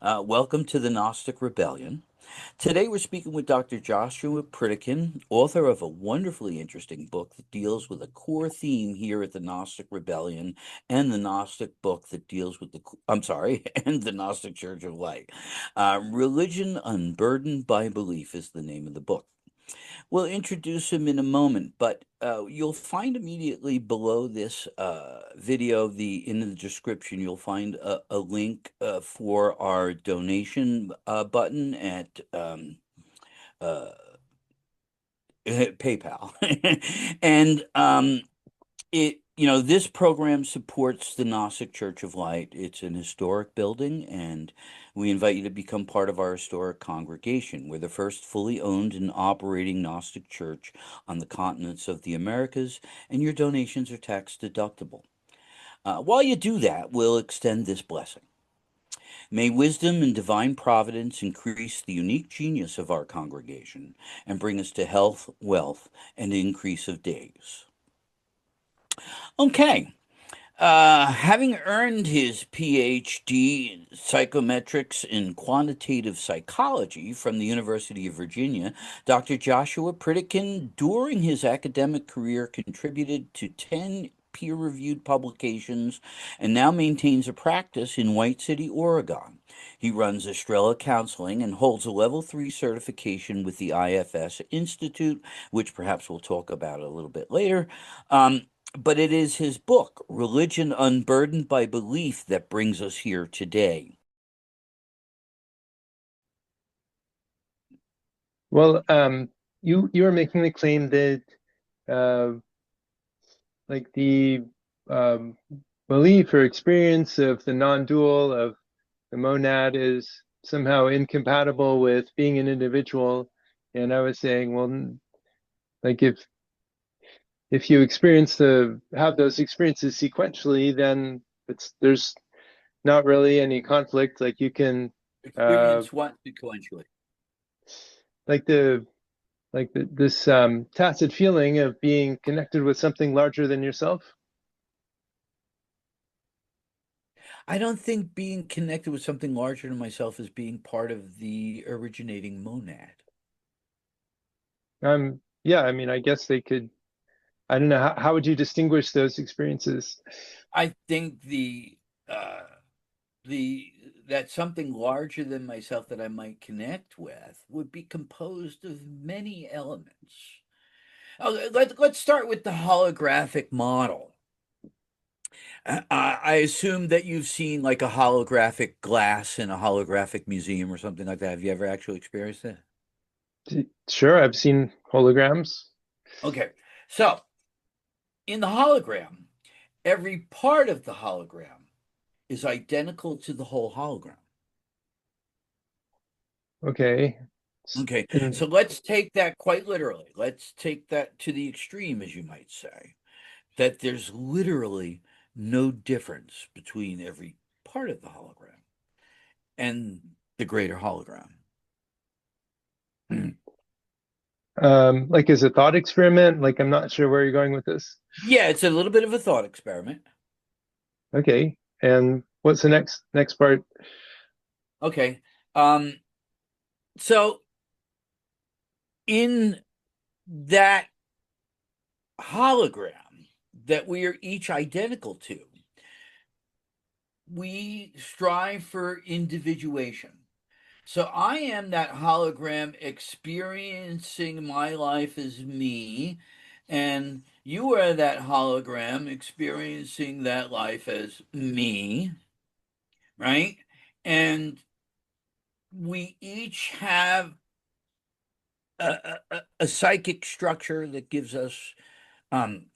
Welcome to the Gnostic Rebellion. Today we're speaking with Dr. Joshua Pritikin, author of a wonderfully interesting book that deals with a core theme here at the Gnostic Rebellion and the Gnostic book that deals with I'm sorry, and the Gnostic Church of Light. Religion Unburdened by Belief is the name of the book. We'll introduce him in a moment, but you'll find immediately below this video, in the description, you'll find a link for our donation button at uh, PayPal, and this program supports the Gnostic Church of Light. It's an historic building, and we invite you to become part of our historic congregation. We're the first fully owned and operating Gnostic church on the continents of the Americas, and your donations are tax deductible. While you do that, we'll extend this blessing. May wisdom and divine providence increase the unique genius of our congregation and bring us to health, wealth, and increase of days. Okay. Having earned his PhD in psychometrics in quantitative psychology from the University of Virginia, Dr. Joshua Pritikin, during his academic career, contributed to 10 peer reviewed publications and now maintains a practice in White City, Oregon. He runs Estrella Counseling and holds a level 3 certification with the IFS Institute, which perhaps we'll talk about a little bit later. But it is his book, Religion Unburdened by Belief, that brings us here today. Well, you are making the claim that uh, like the um, belief or experience of the non-dual of the monad is somehow incompatible with being an individual. And I was saying, well, like if you have those experiences sequentially, then there's not really any conflict. Like you can Experience what sequentially? like this tacit feeling of being connected with something larger than yourself. I don't think being connected with something larger than myself is being part of the originating monad. Yeah, I mean, I guess they could. I don't know how would you distinguish those experiences? I think uh, the that something larger than myself that I might connect with would be composed of many elements. Let's start with the holographic model. I assume that you've seen like a holographic glass in a holographic museum or something like that. Have you ever actually experienced it? Sure, I've seen holograms. Okay, so in the hologram, every part of the hologram is identical to the whole hologram. Okay. Okay, And so let's take that quite literally. Let's take that to the extreme, as you might say, that there's literally no difference between every part of the hologram and the greater hologram. like as a thought experiment, like I'm not sure where you're going with this. Yeah, it's a little bit of a thought experiment. Okay. And what's the next part? Okay. Um, so in that hologram that we are each identical to, we strive for individuation. So I am that hologram experiencing my life as me, and you are that hologram experiencing that life as me, right? And we each have a psychic structure that gives us um,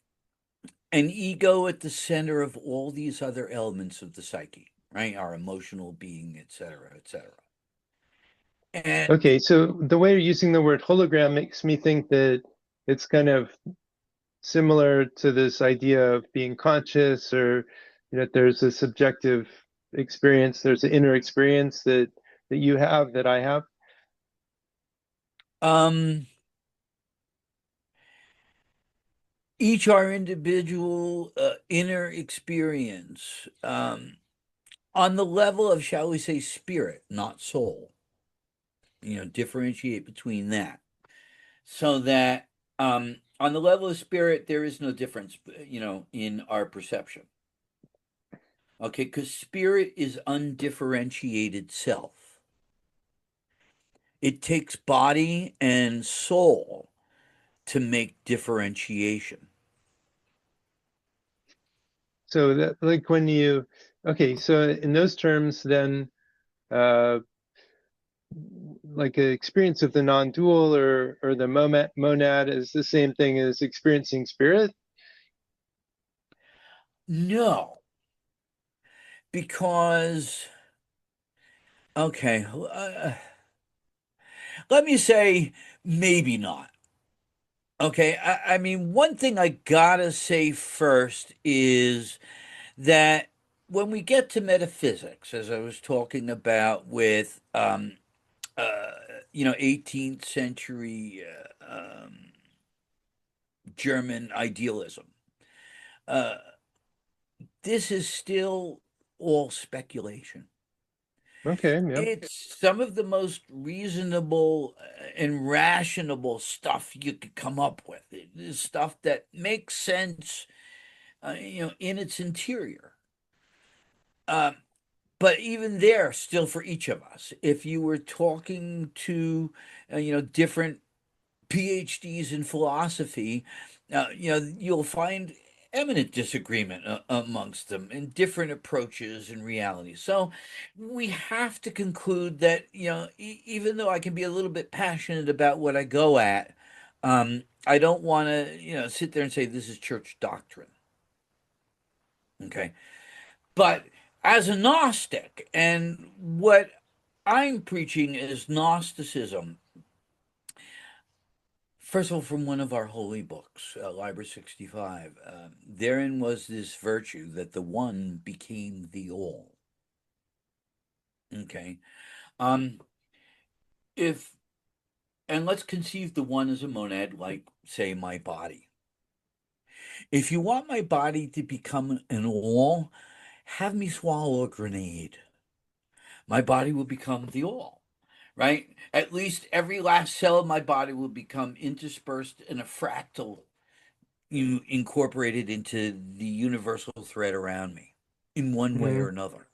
an ego at the center of all these other elements of the psyche, right? Our emotional being, et cetera, et cetera. And Okay, so the way you're using the word hologram makes me think that it's kind of similar to this idea of being conscious, or there's a subjective experience, there's an inner experience that you have, that I have. um, each our individual inner experience. on the level of, shall we say, spirit, not soul. Differentiate between that, so that on the level of spirit, there is no difference, in our perception. Okay, because spirit is undifferentiated self. It takes body and soul to make differentiation. So that like when you okay, so in those terms, then uh, like an experience of the non-dual or the monad is the same thing as experiencing spirit. No, because, okay, let me say maybe not. Okay, I mean, one thing I gotta say first is that when we get to metaphysics, as I was talking about with, uh, 18th century German idealism, uh, this is still all speculation. Okay, yeah. It's some of the most reasonable and rational stuff you could come up with. It is stuff that makes sense, in its interior. Um, but even there, still for each of us, if you were talking to, different PhDs in philosophy, you'll find eminent disagreement amongst them and different approaches and realities. So we have to conclude that, even though I can be a little bit passionate about what I go at, I don't want to, sit there and say this is church doctrine. Okay. But as a Gnostic, and what I'm preaching is Gnosticism. First of all, from one of our holy books, Liber 65, therein was this virtue that the one became the all. Okay. Um, if, and let's conceive the one as a monad, like, say, my body. If you want my body to become an all, have me swallow a grenade. My body will become the all, right? At least every last cell of my body will become interspersed in a fractal, incorporated into the universal thread around me in one way or Hmm. another,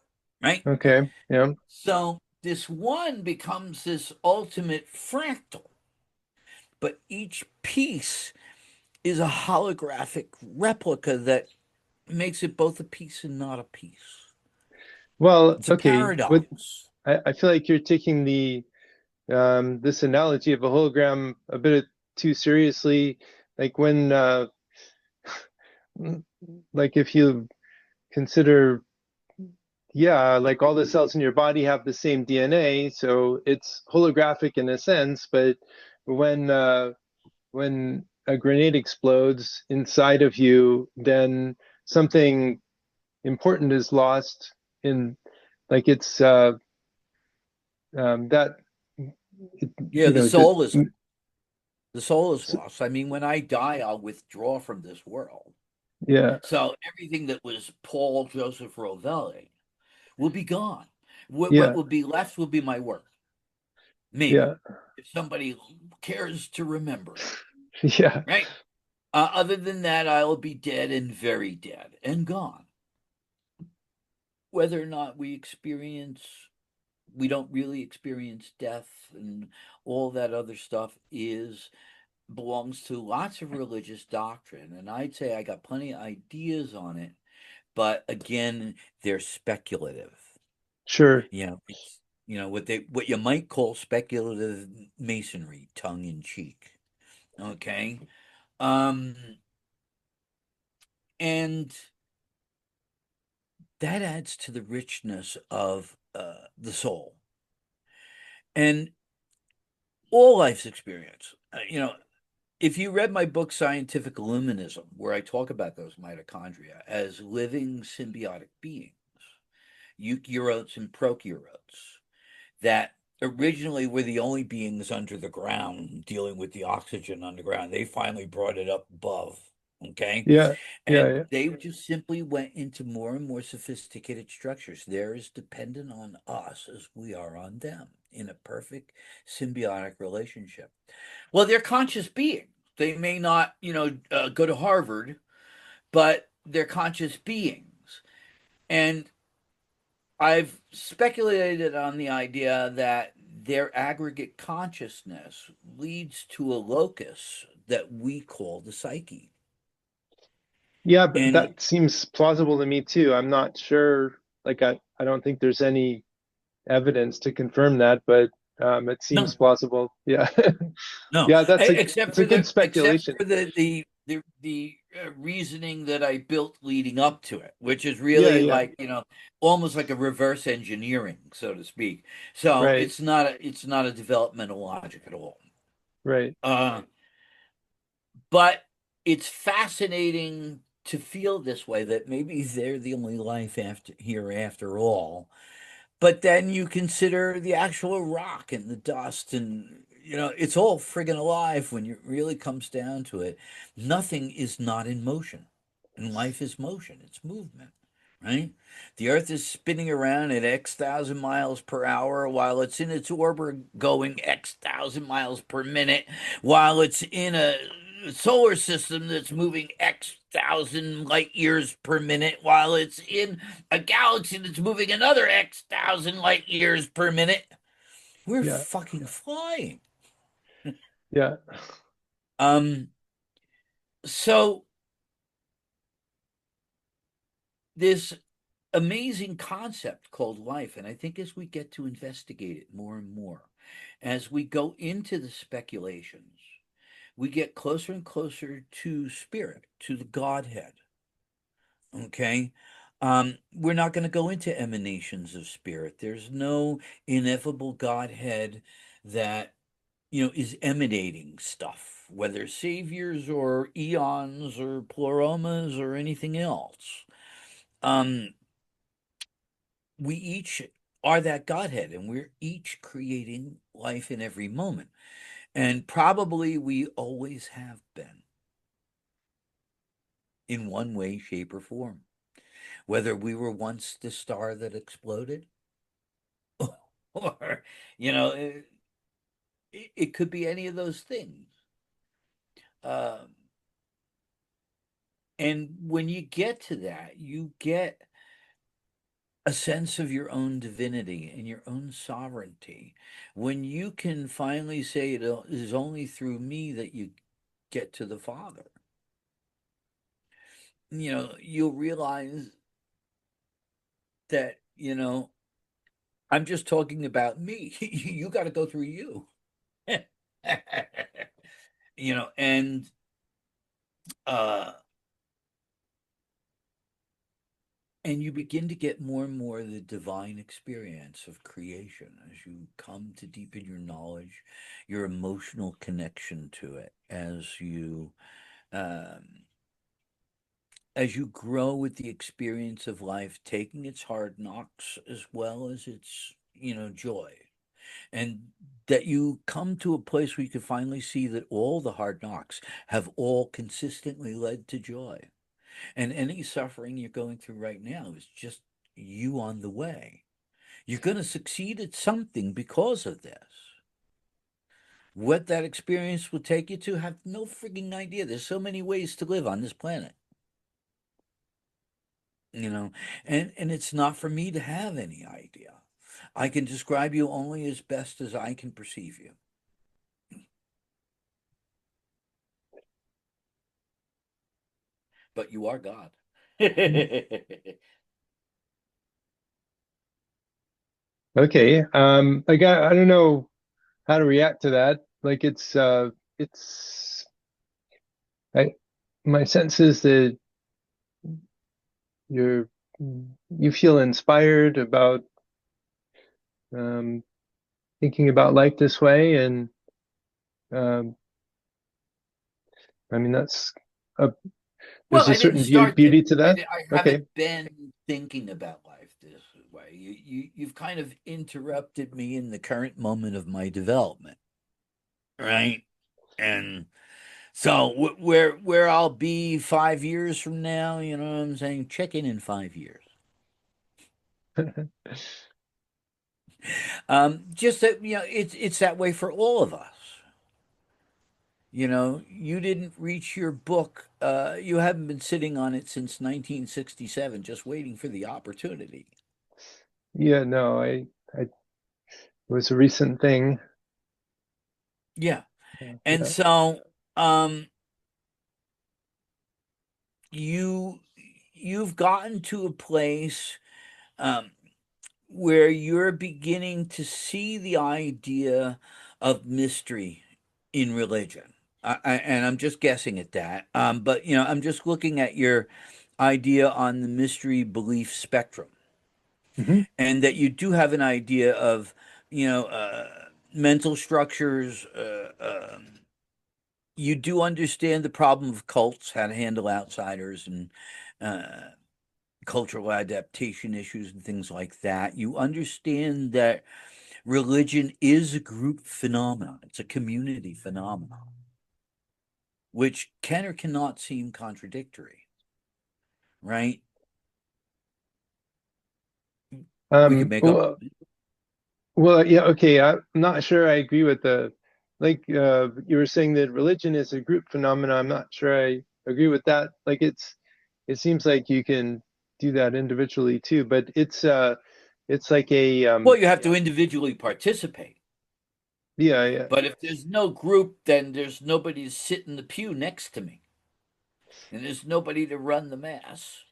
right? Okay, yeah. So this one becomes this ultimate fractal, but each piece is a holographic replica that makes it both a piece and not a piece. Well, It's a okay. What paradox. I feel like you're taking the this analogy of a hologram a bit too seriously. Like when like if you consider, yeah, like all the cells in your body have the same DNA, so it's holographic in a sense, but when when a grenade explodes inside of you, then something important is lost in like it's that Yeah, the the soul is the soul is lost. I mean, when I die, I'll withdraw from this world. yeah, So everything that was Paul Joseph Rovelli will be gone. What yeah, will be left will be my work. Maybe, yeah, if somebody cares to remember it, yeah, right? Other than that, I'll be dead and very dead and gone. Whether or not we don't really experience death and all that other stuff is belongs to lots of religious doctrine. And I'd say I got plenty of ideas on it, but again, they're speculative. sure. It's what you might call speculative masonry, tongue in cheek. Okay. Um, and that adds to the richness of the soul and all life's experience. If you read my book, Scientific Illuminism, where I talk about those mitochondria as living symbiotic beings, eukaryotes and prokaryotes, that originally were the only beings under the ground dealing with the oxygen underground. They finally brought it up above. Okay. Yeah. Yeah. And Yeah. they just simply went into more and more sophisticated structures. They're as dependent on us as we are on them in a perfect symbiotic relationship. Well, they're conscious beings. They may not, go to Harvard, but they're conscious beings. And I've speculated on the idea that their aggregate consciousness leads to a locus that we call the psyche. Yeah, but And that seems plausible to me too. I'm not sure, like I don't think there's any evidence to confirm that, but it seems no, plausible. Yeah. no, Yeah, except it's a for good except speculation. for the reasoning that I built leading up to it, which is Yeah, really yeah. like, almost like a reverse engineering, so to speak. So Right, it's not a developmental logic at all. right. Uh, but it's fascinating to feel this way, that maybe they're the only life after all. But then you consider the actual rock and the dust, and it's all friggin' alive when it really comes down to it. Nothing is not in motion. And life is motion, it's movement, right? The earth is spinning around at X thousand miles per hour while it's in its orbit going X thousand miles per minute, while it's in a solar system that's moving X thousand light years per minute, while it's in a galaxy that's moving another X thousand light years per minute. We're Yeah, fucking flying. yeah. Um, so this amazing concept called life, and I think as we get to investigate it more and more, as we go into the speculations, we get closer and closer to spirit, to the Godhead. Okay. We're not going to go into emanations of spirit. There's no ineffable Godhead that is emanating stuff, whether saviors or eons or pleuromas or anything else. Um, we each are that Godhead, and we're each creating life in every moment. And probably we always have been, in one way, shape, or form. Whether we were once the star that exploded, or, it could be any of those things. Um, and when you get to that, you get a sense of your own divinity and your own sovereignty. When you can finally say it is only through me that you get to the Father, you'll realize that, I'm just talking about me. You got to go through you. And uh and you begin to get more and more the divine experience of creation as you come to deepen your knowledge, your emotional connection to it, um, as you grow with the experience of life, taking its hard knocks as well as its joy, and that you come to a place where you can finally see that all the hard knocks have all consistently led to joy. And any suffering you're going through right now is just you on the way. You're going to succeed at something because of this. What that experience will take you to, have no frigging idea. There's so many ways to live on this planet, you know, and it's not for me to have any idea. I can describe you only as best as I can perceive you, but you are God. Okay. Like I don't know how to react to that. Like it's I my sense is that you're you feel inspired about um thinking about life this way, and um I mean that's a Well, there's a I didn't certain start there. beauty to that. I Okay. haven't been thinking about life this way. You've kind of interrupted me in the current moment of my development, right? And So where I'll be 5 years from now, you know what I'm saying? Check in 5 years. Just that it's that way for all of us. You know, you didn't reach your book. You haven't been sitting on it since 1967, just waiting for the opportunity. Yeah, no, it was a recent thing. Yeah, and Yeah. so you you've gotten to a place um, where you're beginning to see the idea of mystery in religion. And I'm just guessing at that. But I'm just looking at your idea on the mystery belief spectrum, Hmm. and that you do have an idea of, mental structures. You do understand the problem of cults, how to handle outsiders, and uh, cultural adaptation issues and things like that. You understand that religion is a group phenomenon, it's a community phenomenon, which can or cannot seem contradictory, right? We could Um, make up. well, well, yeah, okay. I'm not sure I agree with you were saying that religion is a group phenomenon. I'm not sure I agree with that. Like it seems like you can do that individually too, but it's like Well, you have to individually participate. yeah, yeah. But if there's no group, then there's nobody to sit in the pew next to me. And there's nobody to run the mass.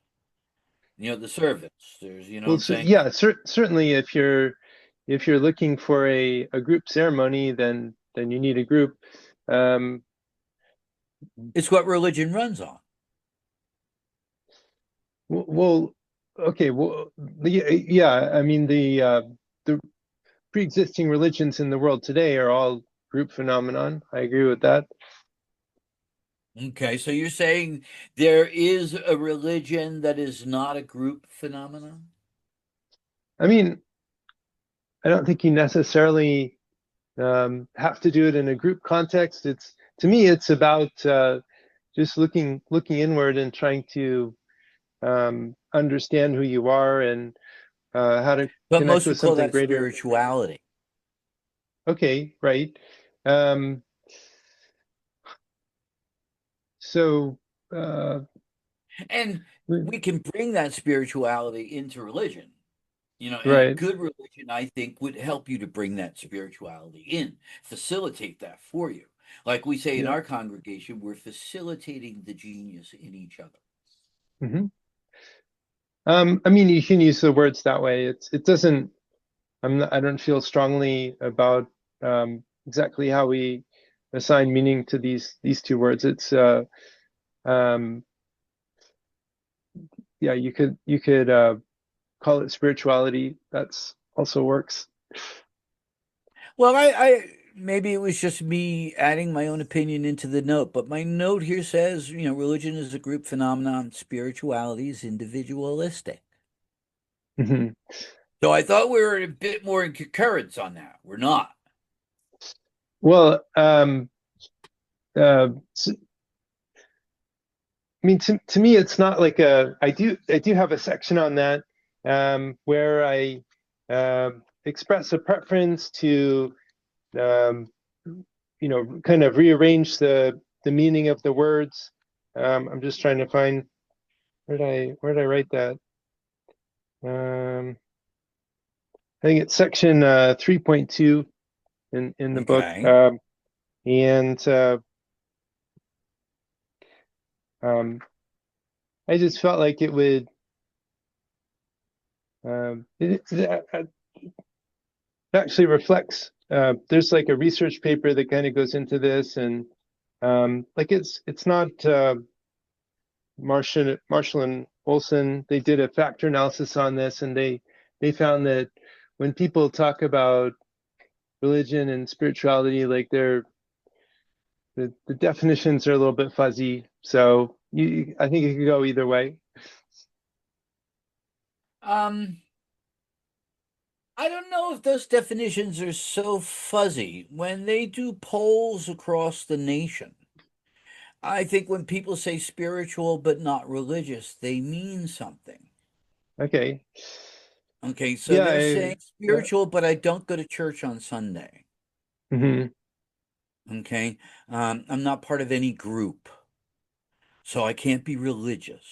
The service. There's, you know what Well, I'm so, saying? yeah, certainly if you're looking for a group ceremony, then you need a group. Um, It's what religion runs on. well, okay, well, yeah. I mean the pre-existing religions in the world today are all group phenomenon. I agree with that. Okay, so you're saying there is a religion that is not a group phenomenon? I mean, I don't think you necessarily have to do it in a group context. It's to me, it's about just looking inward and trying to understand who you are and how to But connect most with would call something that greater. spirituality. Okay, right. Um, so, uh, And we can bring that spirituality into religion. And a right. good religion, I think, would help you to bring that spirituality in, facilitate that for you. Like we say in Yeah. our congregation, we're facilitating the genius in each other. Hmm. I mean, you can use the words that way. It doesn't. I don't feel strongly about exactly how we assign meaning to these two words. It's um, yeah, you could call it spirituality. That's also works. Well, I maybe it was just me adding my own opinion into the note, but my note here says, religion is a group phenomenon, spirituality is individualistic. Mhm. So I thought we were a bit more in concurrence on that. We're not. Well, uh, I mean, to me, it's not like I do have a section on that where I express a preference to um, kind of rearrange the meaning of the words. I'm just trying to find where did I write that? I think it's section 3.2 in the book, Okay. and um, I just felt like it would. It actually reflects. There's like a research paper that kind of goes into this, and like it's not Marshall and Olson. They did a factor analysis on this, and they found that when people talk about religion and spirituality, like the definitions are a little bit fuzzy. So I think it could go either way. Um, I don't know if those definitions are so fuzzy. When they do polls across the nation, I think when people say spiritual but not religious, they mean something. Okay. Okay, so Yeah, they're saying yeah. spiritual, but I don't go to church on Sunday. Hmm. Okay, I'm not part of any group, so I can't be religious.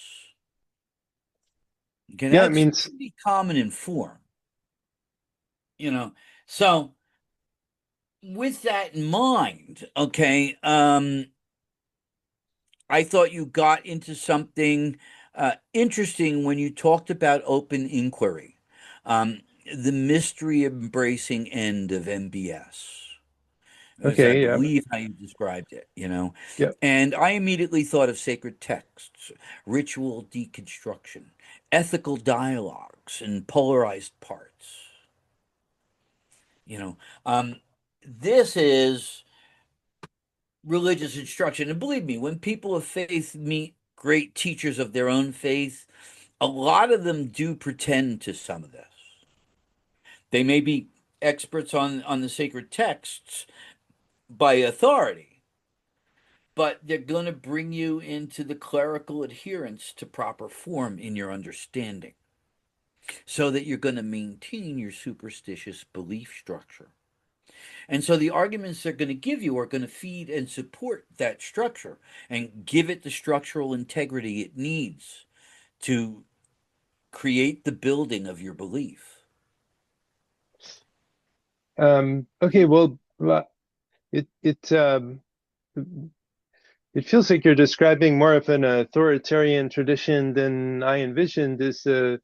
Okay, Yeah, it that's means pretty common in form, you know. So with that in mind, okay, I thought you got into something interesting when you talked about open inquiry, the mystery embracing end of MBS, as I okay, yeah. believe how you described it, you know. Yeah. And I immediately thought of sacred texts, ritual deconstruction, ethical dialogues, and polarized parts, you know. This is religious instruction. And believe me, when people of faith meet great teachers of their own faith, a lot of them do pretend to some of this. They may be experts on the sacred texts by authority, but they're going to bring you into the clerical adherence to proper form in your understanding so that you're going to maintain your superstitious belief structure. And so the arguments they're going to give you are going to feed and support that structure and give it the structural integrity it needs to create the building of your belief. Okay, well, it it feels like you're describing more of an authoritarian tradition than I envisioned. So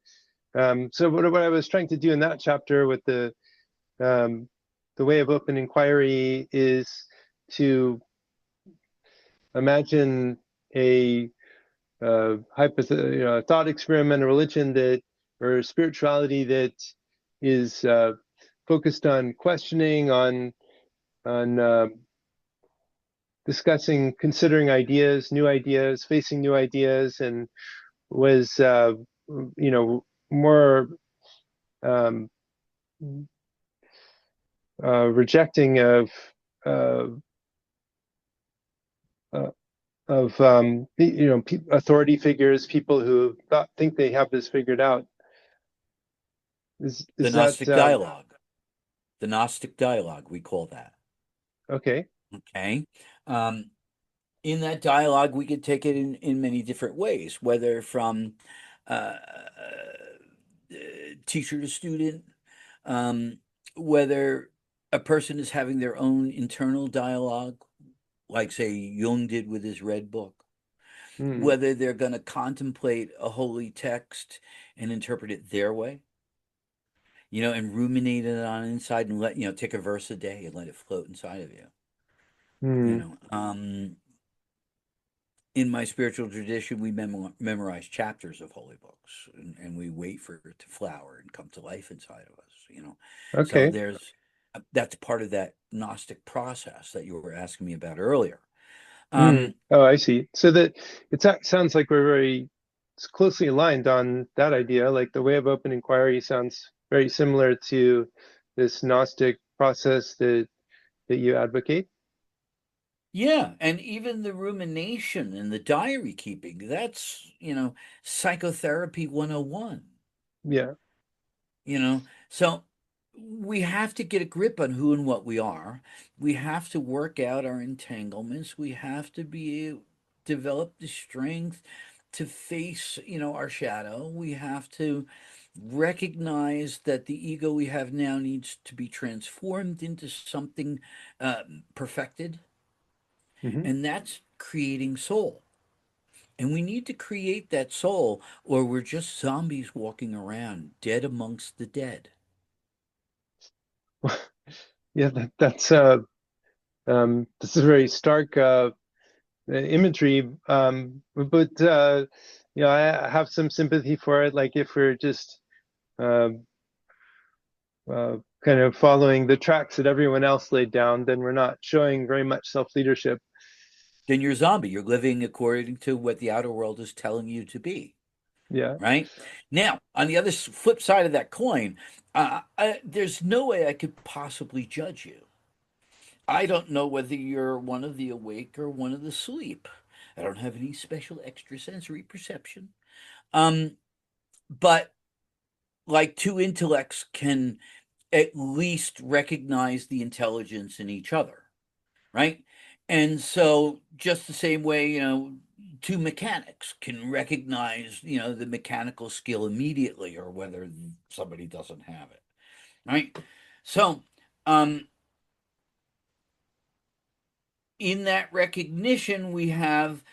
what I was trying to do in that chapter with the way of open inquiry is to imagine a a thought experiment, a religion that or spirituality that is focused on questioning, on discussing, considering ideas, new ideas, facing new ideas, and was more um, rejecting uh, uh, of authority figures, people who think they have this figured out. The Is that Gnostic dialogue. The Gnostic dialogue, we call that. okay? Okay. Um, in that dialogue, we could take it in many different ways, whether from uh, teacher to student, um, whether a person is having their own internal dialogue, like, say, Jung did with his Red Book, Hmm. whether they're going to contemplate a holy text and interpret it their way, and ruminate it on inside and take a verse a day and let it float inside of you. You Hmm. know, in my spiritual tradition, we memorize chapters of holy books, and we wait for it to flower and come to life inside of us. So Okay. that's part of that Gnostic process that you were asking me about earlier. Hmm. Um, Oh, I see. So that sounds like we're very closely aligned on that idea. Like the way of open inquiry sounds very similar to this Gnostic process that you advocate. yeah, and even the rumination and the diary keeping, that's, psychotherapy 101. Yeah. So we have to get a grip on who and what we are. We have to work out our entanglements. We have to develop the strength to face, our shadow. We have to recognize that the ego we have now needs to be transformed into something uh, perfected, Hmm. and that's creating soul. And we need to create that soul, or we're just zombies walking around, dead amongst the dead. Yeah, this is very stark imagery, but I have some sympathy for it. Like if we're just um kind of following the tracks that everyone else laid down, then we're not showing very much self-leadership. Then you're a zombie. You're living according to what the outer world is telling you to be, Yeah. right? Now, on the other flip side of that coin, there's no way I could possibly judge you. I don't know whether you're one of the awake or one of the sleep. I don't have any special extrasensory perception. Um, but like two intellects can at least recognize the intelligence in each other, right? And so, just the same way, two mechanics can recognize, the mechanical skill immediately, or whether somebody doesn't have it, right? So, um, in that recognition, we have,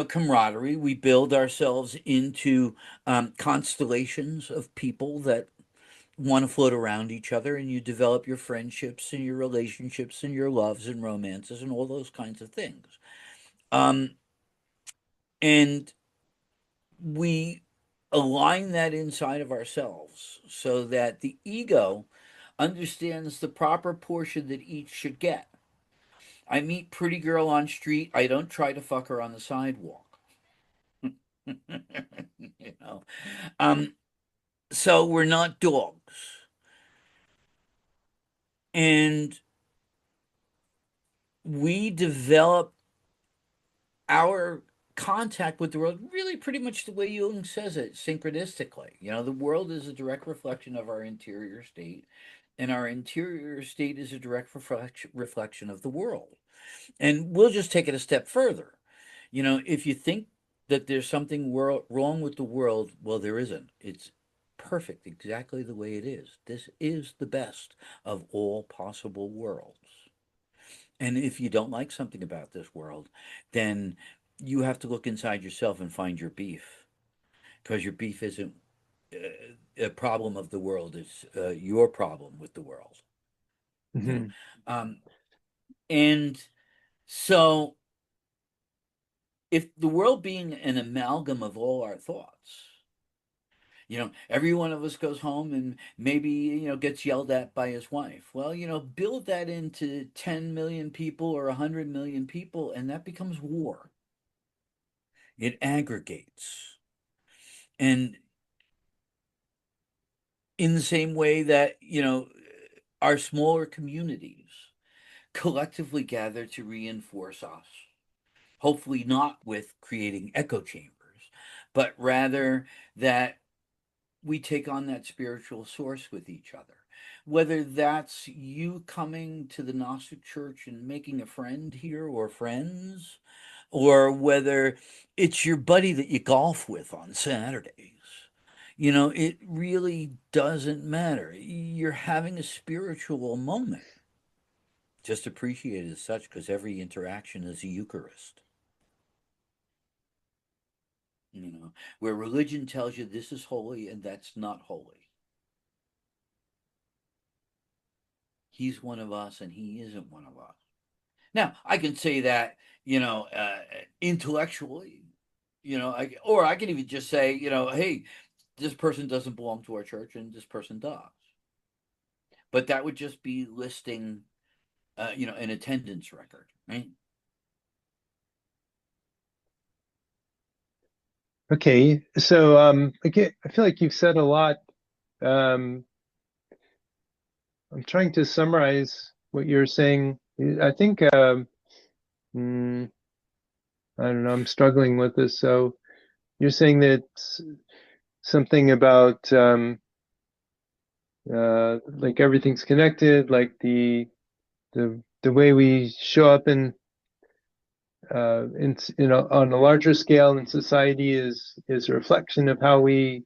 camaraderie. We build ourselves into constellations of people that want to float around each other, and you develop your friendships and your relationships and your loves and romances and all those kinds of things. Um, and we align that inside of ourselves so that the ego understands the proper portion that each should get. I meet pretty girl on street. I don't try to fuck her on the sidewalk. you know. Um, so we're not dogs, and we develop our contact with the world really pretty much the way Jung says it, synchronistically. The world is a direct reflection of our interior state, and our interior state is a direct reflection of the world. And we'll just take it a step further. If you think that there's something wrong with the world, well, there isn't. It's perfect exactly the way it is. This is the best of all possible worlds. And if you don't like something about this world, then you have to look inside yourself and find your beef, because your beef isn't a problem of the world; it's your problem with the world. You know, Hmm. um, and so if the world being an amalgam of all our thoughts, every one of us goes home and maybe, gets yelled at by his wife. Well, build that into 10 million people or 100 million people, and that becomes war. It aggregates. And in the same way that, our smaller communities collectively gather to reinforce us, hopefully not with creating echo chambers, but rather that we take on that spiritual source with each other. Whether that's you coming to the Gnostic church and making a friend here or friends, or whether it's your buddy that you golf with on Saturdays. It really doesn't matter. You're having a spiritual moment. Just appreciate it as such, because every interaction is a Eucharist. Where religion tells you this is holy and that's not holy. He's one of us and he isn't one of us. Now, I can say that, intellectually, or I can even just say, hey, this person doesn't belong to our church and this person does. But that would just be listing, an attendance record, right? Okay, so I feel like you've said a lot. Um, I'm trying to summarize what you're saying. I think mm, I don't know. I'm struggling with this. So you're saying that something about like everything's connected, like the way we show up on a larger scale in society is a reflection of how we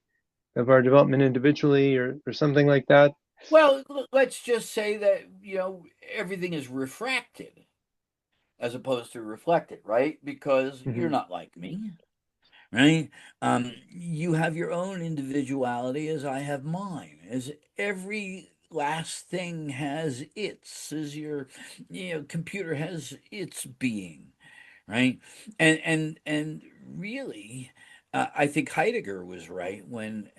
of our development individually or something like that. Well, let's just say that, everything is refracted as opposed to reflected, right? Because you're Hmm. not like me, right? You have your own individuality as I have mine, as every last thing has its, as your, computer has its being, right? And really, I think Heidegger was right when,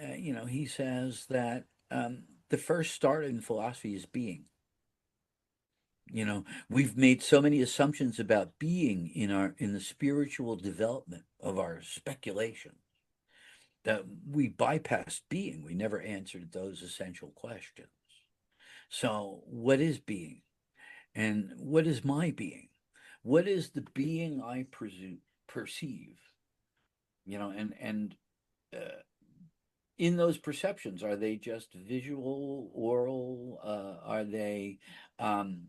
he says that the first start in philosophy is being. We've made so many assumptions about being in the spiritual development of our speculation that we bypassed being. We never answered those essential questions. So, what is being? And what is my being? What is the being I pursue? perceive, and uh, in those perceptions, are they just visual, oral? Are they um,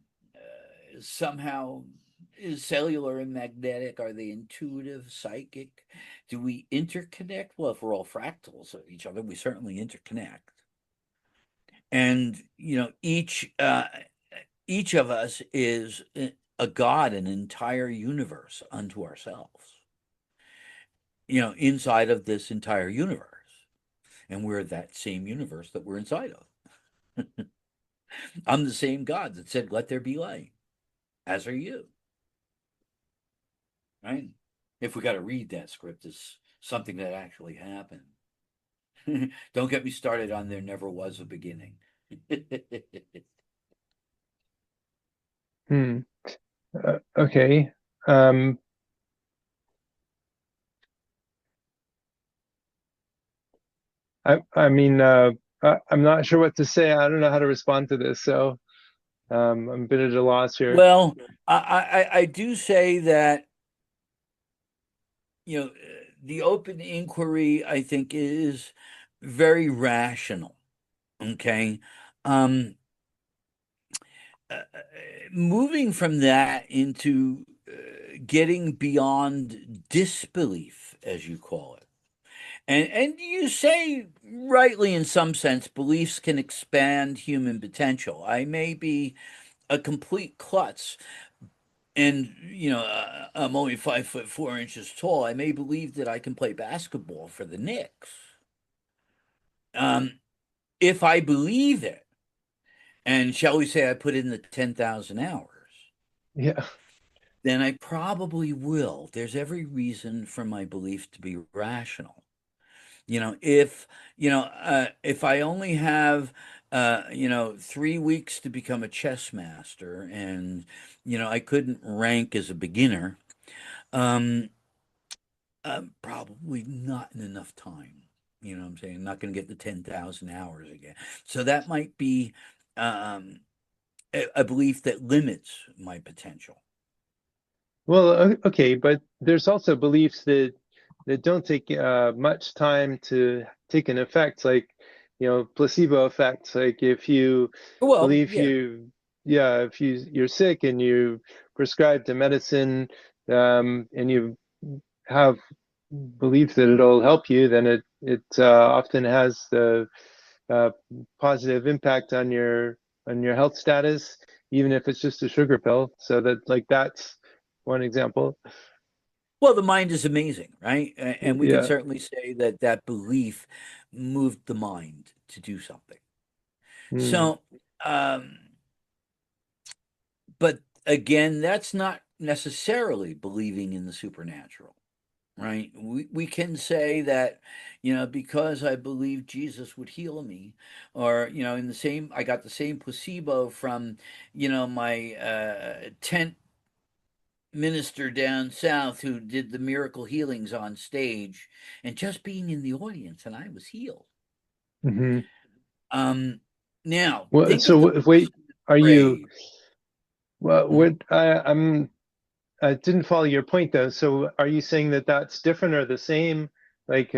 somehow cellular and magnetic? Are they intuitive, psychic? Do we interconnect? Well, if we're all fractals of each other, we certainly interconnect. And each of us is a god, an entire universe unto ourselves. Inside of this entire universe, and we're that same universe that we're inside of. I'm the same God that said, "Let there be light," as are you, right? If we got to read that script as something that actually happened. Don't get me started on there never was a beginning. Hmm. Okay. Um, I mean, I'm not sure what to say. I don't know how to respond to this, so I'm a bit at a loss here. Well, I do say that the open inquiry, I think, is very rational. Okay. Um, Moving from that into getting beyond disbelief, as you call it. And you say rightly, in some sense, beliefs can expand human potential. I may be a complete klutz, and I'm only 5 foot 4 inches tall. I may believe that I can play basketball for the Knicks. Um, if I believe it, and shall we say I put in the 10,000 hours, Yeah. then I probably will. There's every reason for my belief to be rational. If I only have 3 weeks to become a chess master, and I couldn't rank as a beginner, um probably not in enough time. You know what I'm saying? I'm not going to get the 10,000 hours again. So that might be um a belief that limits my potential. Well, okay, but there's also beliefs that don't take much time to take an effect, like placebo effects. Like if you Well, believe yeah. yeah, if you're sick and you prescribed a medicine, and you have belief that it'll help you, then it often has the uh, positive impact on your health status, even if it's just a sugar pill. So that's one example. Well, the mind is amazing, right? And we can Yeah. certainly say that that belief moved the mind to do something. Hmm. So, um, but again, that's not necessarily believing in the supernatural, right? We can say that, because I believe Jesus would heal me, or, I got the same placebo from, my tent minister down south who did the miracle healings on stage, and just being in the audience, and I was healed. Hmm. Um, Now Well, think of the wait, person that are you? prayed. Well, Mhm. I didn't follow your point though. So are you saying that that's different or the same? Like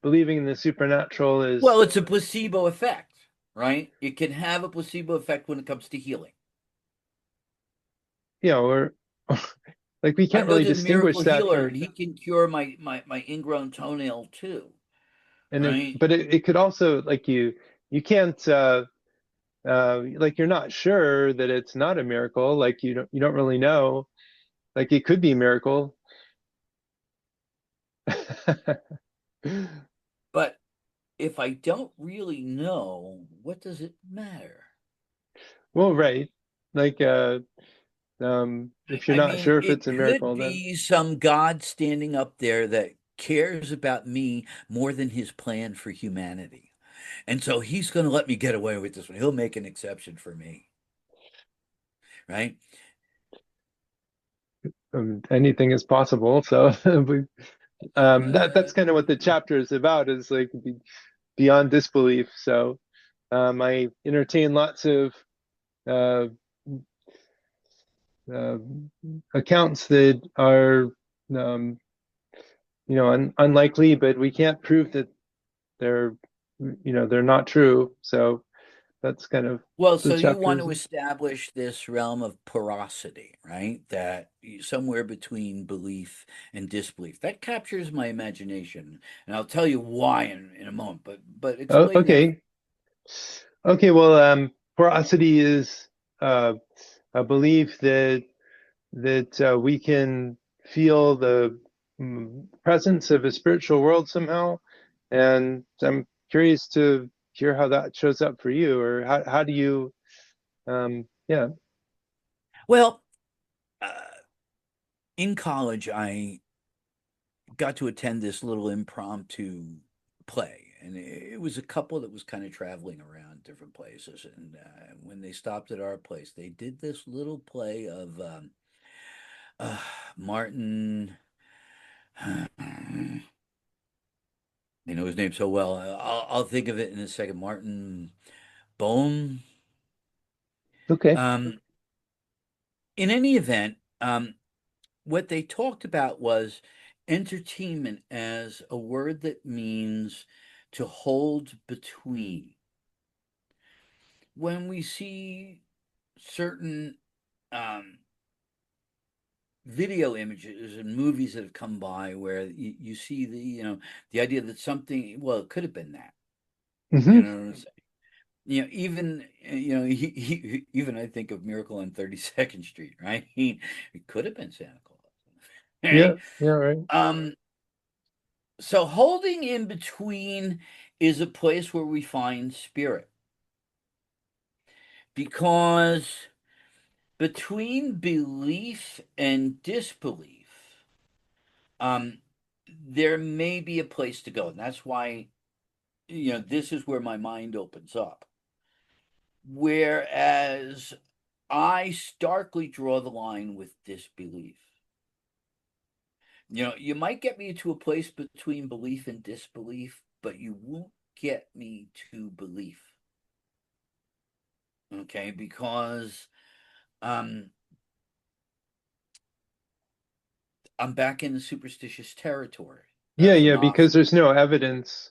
believing in the supernatural Well, is, it's a placebo effect, right? It can have a placebo effect when it comes to healing. or like we I can't know really the miracle distinguish that healer, from, and he can cure my ingrown toenail too, right? but it could also like you can't like you're not sure that it's not a miracle. Like you don't really know. Like it could be a miracle. But if I don't really know, what does it matter? Well, right. Like if you're I not mean, sure if it it's a could miracle, then be some God standing up there that cares about me more than his plan for humanity. And so he's going to let me get away with this one. He'll make an exception for me, right? anything is possible. So that's kind of what the Uh, chapter is about, is like beyond disbelief. So I entertain lots of uh, uh, accounts that are um, unlikely, but we can't prove that they're, they're not true. So that's kind of Well, the so you want chapters. to establish this realm of porosity, right? That somewhere between belief and disbelief. That captures my imagination, and I'll tell you why in a moment. But Oh, explain that. okay. Okay, well, porosity is uh, a belief that we can feel the presence of a spiritual world somehow, and I'm curious to hear how that shows up for you, or how do you, yeah. Well, uh, in college, I got to attend this little impromptu play, and it was a couple that was kind of traveling around different places. And when they stopped at our place, they did this little play of uh, Martin. You know his name so well. I'll think of it in a second. Martin Bohm. Okay. Um, in any event, what they talked about was entertainment as a word that means to hold between. When we see certain um, video images and movies that have come by where you see the idea that something, well, it could have been that. You Hmm. know what I'm saying? Even even I think of Miracle on 32nd Street, right? It could have been Santa Claus, Yeah, right? yeah, right. Um, so holding in between is a place where we find spirit because between belief and disbelief, um, there may be a place to go, and that's why this is where my mind opens up. Whereas I starkly draw the line with disbelief. You might get me to a place between belief and disbelief, but you won't get me to belief. Okay, because um I'm back in the superstitious territory Yeah, of the yeah, because Gnostic. there's no evidence.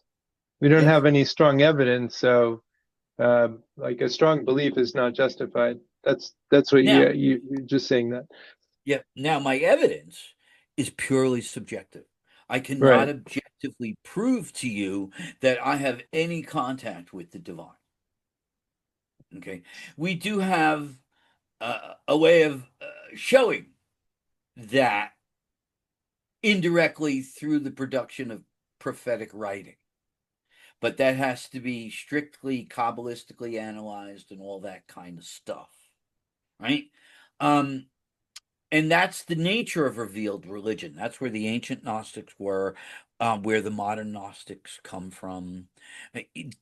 We don't Yes. have any strong evidence, so like a strong belief is not justified. That's what Now, you're just saying that. yeah, now my evidence is purely subjective. I cannot Right. objectively prove to you that I have any contact with the divine. Okay. We do have a way of showing that indirectly through the production of prophetic writing. But that has to be strictly Kabbalistically analyzed and all that kind of stuff, right? Um, and that's the nature of revealed religion. That's where the ancient Gnostics were, where the modern Gnostics come from.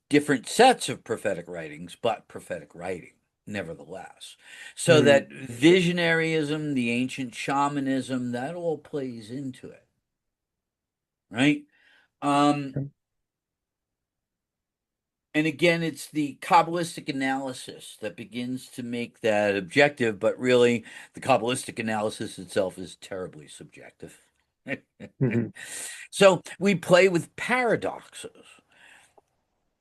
Different sets of prophetic writings, but prophetic writing, nevertheless. So Mm. that visionaryism, the ancient shamanism, that all plays into it, right? Um, and again, it's the Kabbalistic analysis that begins to make that objective, but really, the Kabbalistic analysis itself is terribly subjective. Hmm. So we play with paradoxes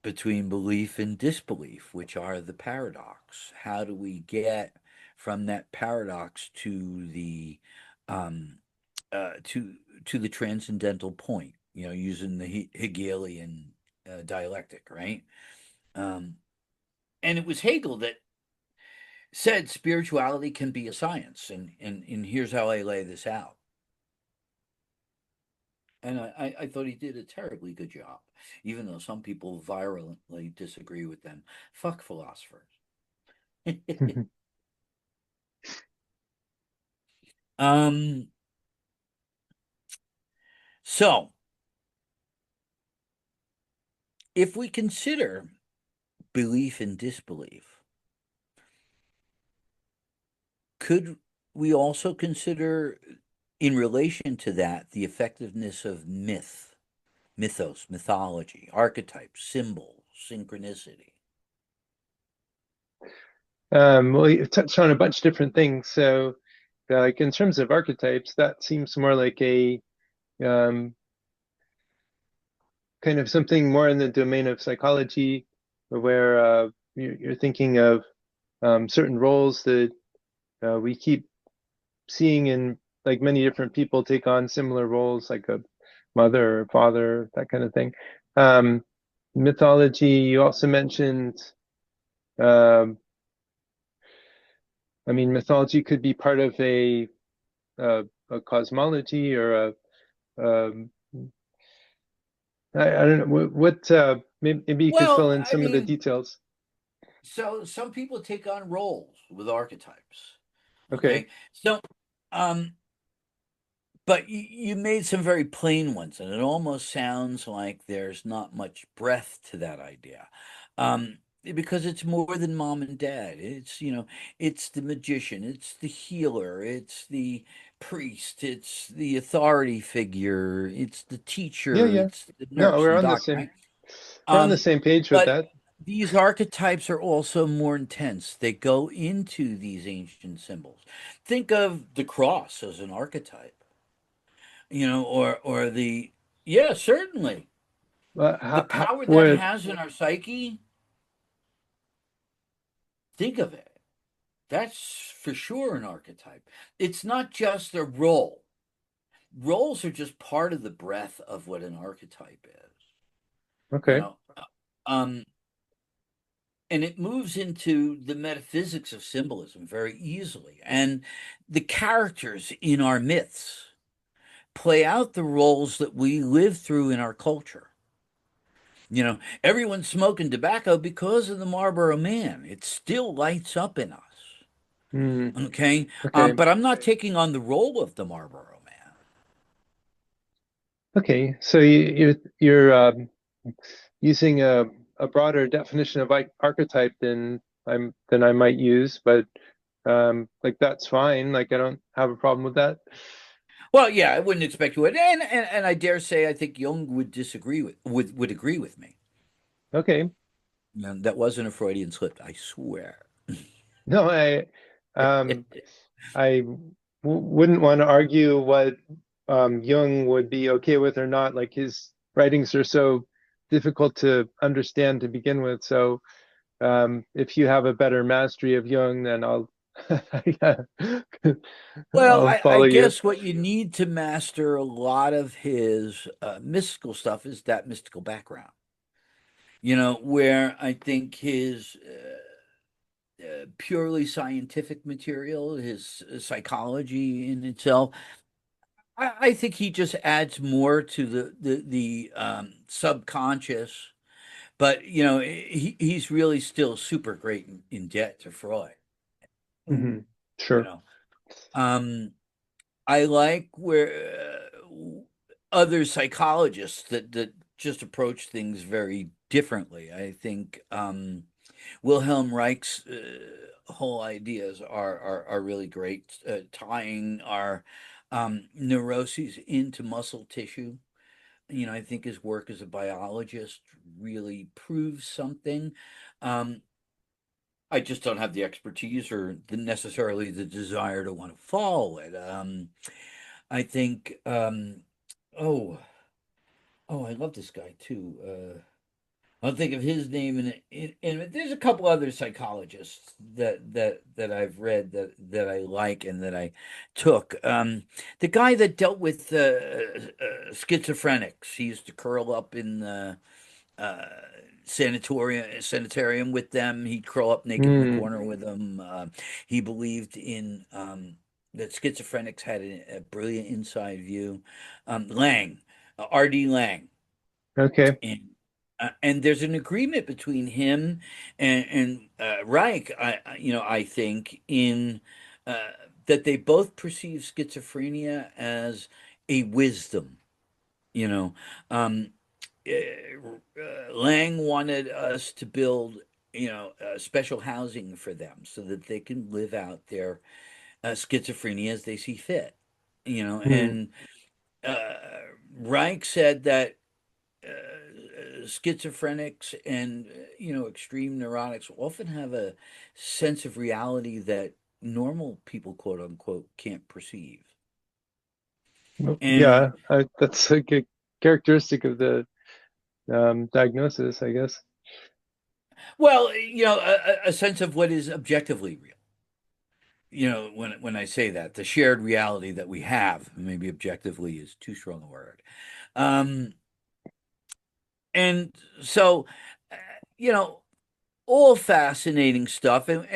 between belief and disbelief, which are the paradox. How do we get from that paradox to the um, to the transcendental point? Using the Hegelian dialectic, right? Um, and it was Hegel that said spirituality can be a science, and here's how I lay this out. And I thought he did a terribly good job, even though some people virulently disagree with them. Fuck philosophers. um, so if we consider belief and disbelief, could we also consider, in relation to that, the effectiveness of mythos, mythology, archetypes, symbols, synchronicity? Well, you touched on a bunch of different things. So, like in terms of archetypes, that seems more like a um, kind of something more in the domain of psychology, where you're thinking of certain roles that we keep seeing in like many different people take on similar roles, like a mother or father, that kind of thing. Um, Mythology, you also mentioned, um, I mean, mythology could be part of a cosmology or um, I don't know maybe you could fill Well, in I some of the mean, details. so some people take on roles with archetypes. Okay. Okay, so um, but you made some very plain ones, and it almost sounds like there's not much breadth to that idea. Because it's more than mom and dad. It's, it's the magician, it's the healer, it's the priest, it's the authority figure, it's the Yeah, teacher, yeah. it's the No, nurse and doctor, right? we're on the Um, same page with but that. these archetypes are also more intense. They go into these ancient symbols. Think of the cross as an archetype, or the yeah, certainly the How power that would has in our psyche. Think of it. That's for sure an archetype. It's not just a role. Roles are just part of the breadth of what an archetype is. You okay. know, um, and it moves into the metaphysics of symbolism very easily. And the characters in our myths play out the roles that we live through in our culture. Everyone's smoking tobacco because of the Marlboro Man. It still lights up in us. Hmm. Okay. Okay. But I'm not taking on the role of the Marlboro Man. Okay. So you're using a broader definition of archetype than I might use, but like that's fine. Like I don't have a problem with that. Well, yeah, I wouldn't expect you would. And I dare say I think Jung would disagree would agree with me. Okay. That wasn't a Freudian slip, I swear. No, um I wouldn't want to argue what Jung would be okay with or not. Like his writings are so difficult to understand to begin with. So if you have a better mastery of Jung, then Well, I'll I follow you. guess what you need to master a lot of his mystical stuff is that mystical background. Where I think his purely scientific material, his psychology in itself, I think he just adds more to the subconscious. But he's really still super great in debt to Freud. Hmm. You Sure. know, um, I like where other psychologists that just approach things very differently. I think Wilhelm Reich's whole ideas are really great, tying our neuroses into muscle tissue. I think his work as a biologist really proves something. Um, I just don't have the expertise or necessarily the desire to want to follow it. I think, oh, I love this guy too. I'll think of his name, and there's a couple other psychologists that I've read that I like and that I took. The guy that dealt with schizophrenics, he used to curl up in the uh, sanitarium with them. He'd curl up naked in the Mm, corner with them. He believed in that schizophrenics had a brilliant inside view. Lang, R.D. Lang, okay. and there's an agreement between him and Reich. I think in uh, that they both perceive schizophrenia as a wisdom. You know, um, Lang wanted us to build, special housing for them so that they can live out their schizophrenia as they see fit. Mm, And uh, Reich said that schizophrenics and extreme neurotics often have a sense of reality that normal people, quote unquote, can't perceive. well, And yeah, that's a good characteristic of the diagnosis, I guess. Well, a sense of what is objectively real. When I say that, the shared reality that we have, maybe objectively is too strong a word. Um, and so, uh, you know, all fascinating stuff. And